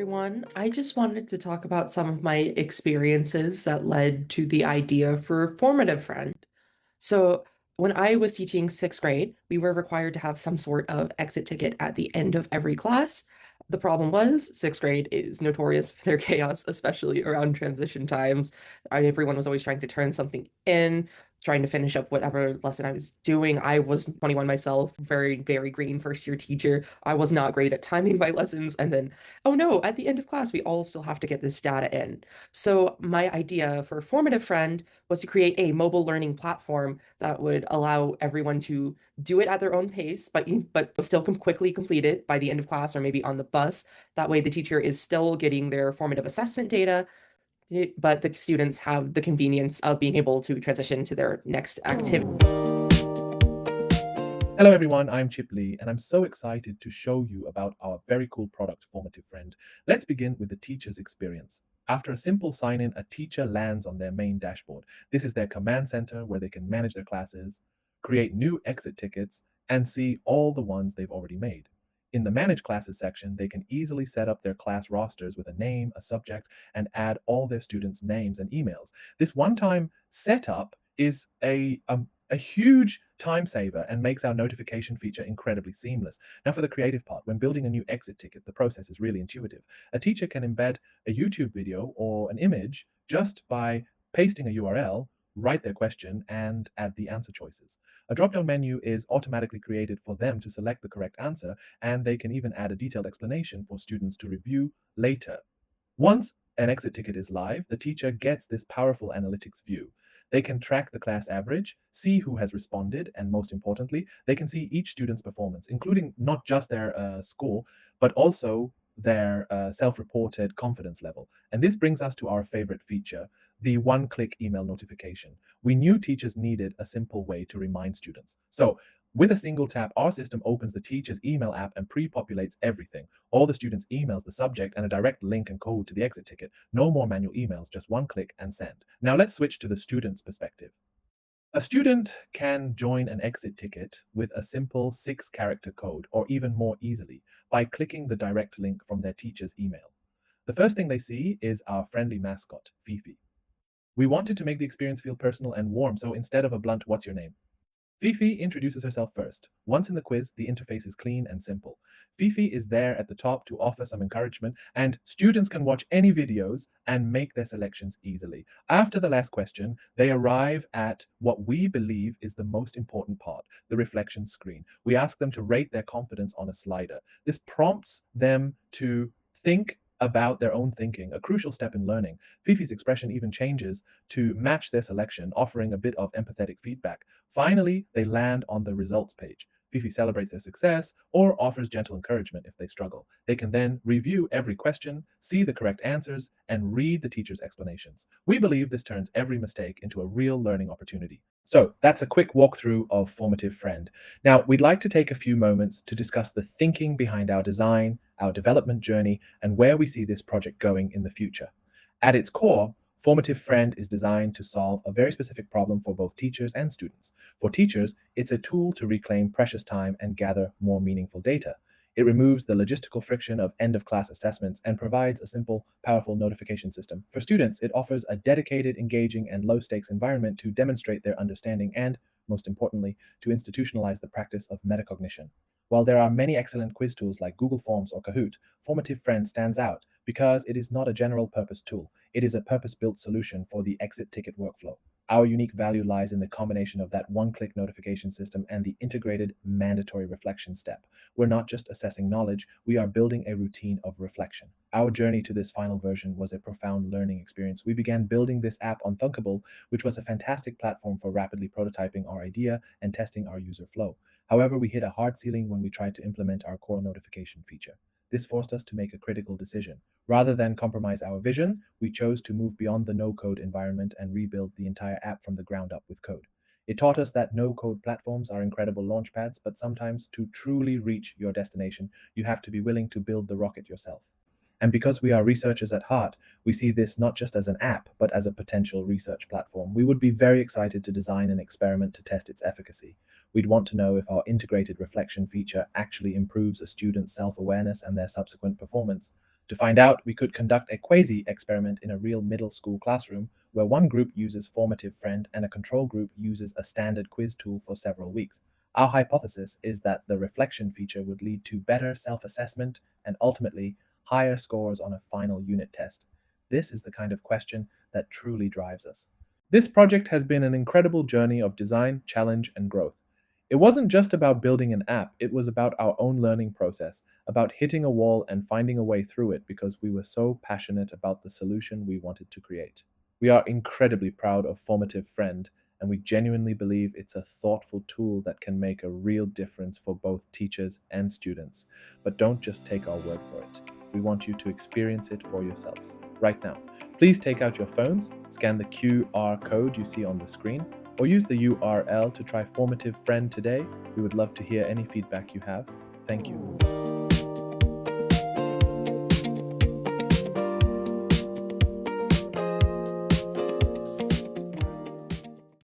everyone. I just wanted to talk about some of my experiences that led to the idea for Formative Friend. So, when I was teaching sixth grade, we were required to have some sort of exit ticket at the end of every class. The problem was, sixth grade is notorious for their chaos, especially around transition times. Everyone was always trying to turn something in, trying to finish up whatever lesson I was doing. I was 21 myself, very, very green first year teacher. I was not great at timing my lessons. And then, oh no, at the end of class, we all still have to get this data in. So, my idea for Formative Friend was to create a mobile learning platform that would allow everyone to do it at their own pace, but still quickly complete it by the end of class or maybe on the bus. That way, the teacher is still getting their formative assessment data, but the students have the convenience of being able to transition to their next activity. Hello everyone, I'm Chip Lee and I'm so excited to show you about our very cool product, Formative Friend. Let's begin with the teacher's experience. After a simple sign-in, a teacher lands on their main dashboard. This is their command center where they can manage their classes, create new exit tickets, and see all the ones they've already made. In the Manage Classes section, they can easily set up their class rosters with a name, a subject, and add all their students' names and emails. This one-time setup is a huge time saver and makes our notification feature incredibly seamless. Now, for the creative part, when building a new exit ticket, the process is really intuitive. A teacher can embed a YouTube video or an image just by pasting a URL, write their question, and add the answer choices. A drop down menu is automatically created for them to select the correct answer, and they can even add a detailed explanation for students to review later. Once an exit ticket is live, the teacher gets this powerful analytics view. They can track the class average, see who has responded, and most importantly, they can see each student's performance, including not just their score, but also their self reported confidence level. And this brings us to our favorite feature, the one click email notification. We knew teachers needed a simple way to remind students. So, with a single tap, our system opens the teacher's email app and pre populates everything, all the students' emails, the subject, and a direct link and code to the exit ticket. No more manual emails, just one click and send. Now let's switch to the student's perspective. A student can join an exit ticket with a simple 6 character code, or even more easily, by clicking the direct link from their teacher's email. The first thing they see is our friendly mascot, Fifi. We wanted to make the experience feel personal and warm, so instead of a blunt, "What's your name?" Fifi introduces herself first. Once in the quiz, the interface is clean and simple. Fifi is there at the top to offer some encouragement, and students can watch any videos and make their selections easily. After the last question, they arrive at what we believe is the most important part, the reflection screen. We ask them to rate their confidence on a slider. This prompts them to think about their own thinking, a crucial step in learning. Fifi's expression even changes to match their selection, offering a bit of empathetic feedback. Finally, they land on the results page. Fifi celebrates their success or offers gentle encouragement if they struggle. They can then review every question, see the correct answers, and read the teacher's explanations. We believe this turns every mistake into a real learning opportunity. So that's a quick walkthrough of Formative Friend. Now, we'd like to take a few moments to discuss the thinking behind our design, our development journey, and where we see this project going in the future. At its core, Formative Friend is designed to solve a very specific problem for both teachers and students. For teachers, it's a tool to reclaim precious time and gather more meaningful data. It removes the logistical friction of end of class assessments and provides a simple, powerful notification system. For students, it offers a dedicated, engaging, and low stakes environment to demonstrate their understanding and, most importantly, to institutionalize the practice of metacognition. While there are many excellent quiz tools like Google Forms or Kahoot, Formative Friend stands out because it is not a general purpose tool. It is a purpose built solution for the exit ticket workflow. Our unique value lies in the combination of that one click notification system and the integrated mandatory reflection step. We're not just assessing knowledge, we are building a routine of reflection. Our journey to this final version was a profound learning experience. We began building this app on Thunkable, which was a fantastic platform for rapidly prototyping our idea and testing our user flow. However, we hit a hard ceiling when we tried to implement our core notification feature. This forced us to make a critical decision. Rather than compromise our vision, we chose to move beyond the no code environment and rebuild the entire app from the ground up with code. It taught us that no code platforms are incredible launchpads, but sometimes to truly reach your destination, you have to be willing to build the rocket yourself. And because we are researchers at heart, we see this not just as an app, but as a potential research platform. We would be very excited to design an experiment to test its efficacy. We'd want to know if our integrated reflection feature actually improves a student's self awareness and their subsequent performance. To find out, we could conduct a quasi experiment in a real middle school classroom where one group uses Formative Friend and a control group uses a standard quiz tool for several weeks. Our hypothesis is that the reflection feature would lead to better self assessment and ultimately higher scores on a final unit test. This is the kind of question that truly drives us. This project has been an incredible journey of design, challenge, and growth. It wasn't just about building an app, it was about our own learning process, about hitting a wall and finding a way through it because we were so passionate about the solution we wanted to create. We are incredibly proud of Formative Friend, and we genuinely believe it's a thoughtful tool that can make a real difference for both teachers and students. But don't just take our word for it. We want you to experience it for yourselves right now. Please take out your phones, scan the QR code you see on the screen, or use the URL to try Formative Friend today. We would love to hear any feedback you have. Thank you.